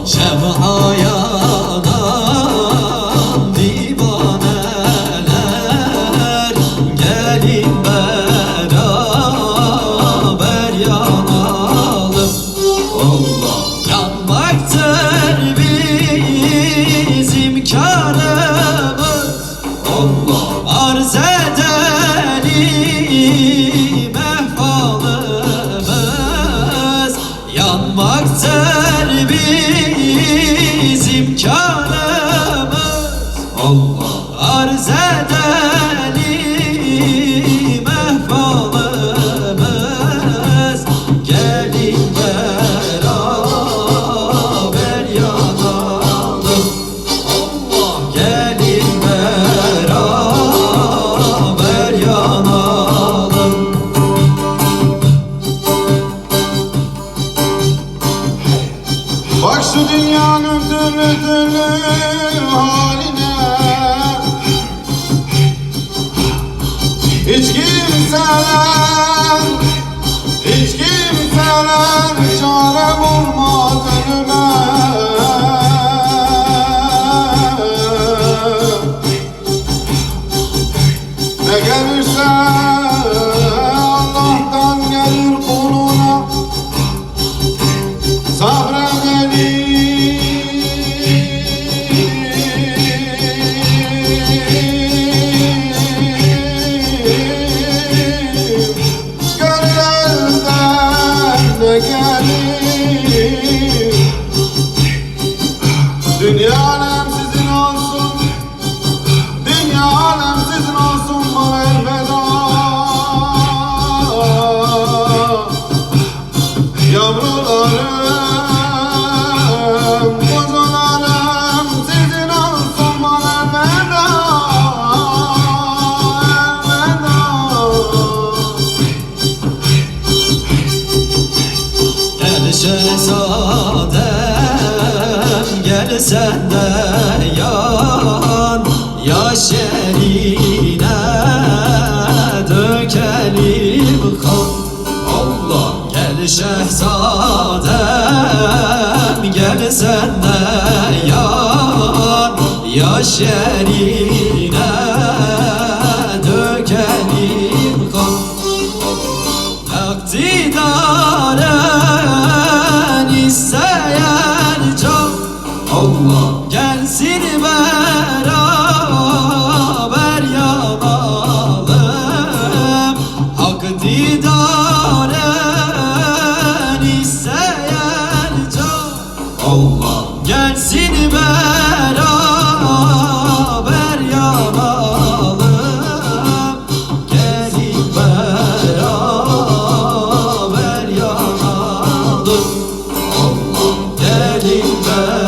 Şem'a yanan divaneler, gelin beraber yanalım. Yanmaktır bizim kârımız, arz edelim ehvalımız. Yanmaktır bizim kârımız, arz edelim ehvalımız. Gelin beraber yanalım. Gelin beraber yanalım. Bak şu dünyanın türlü türlü haline, hiç kimseler çare bulmaz önüme. Ne gelirse Allah'tan gelir kuluna, sabredelim. Gönül elden ne gelir, dünya alem sizin olsun, dünya alem sizin olsun, bana elveda. Yavrularım, kuzularım sizin olsun, bana elveda, elveda. Gel şehzadem, gel sen de yan, yaş yerine dökelim kan. Gel şehzadem, gel sen de yan, yaş yerine dökelim kan. İktidaren isteyen can, gelsin beraber yanalım. Hak didaren isteyen can, gelsin beraber yanalım. Gelin beraber yanalım. Gelin beraber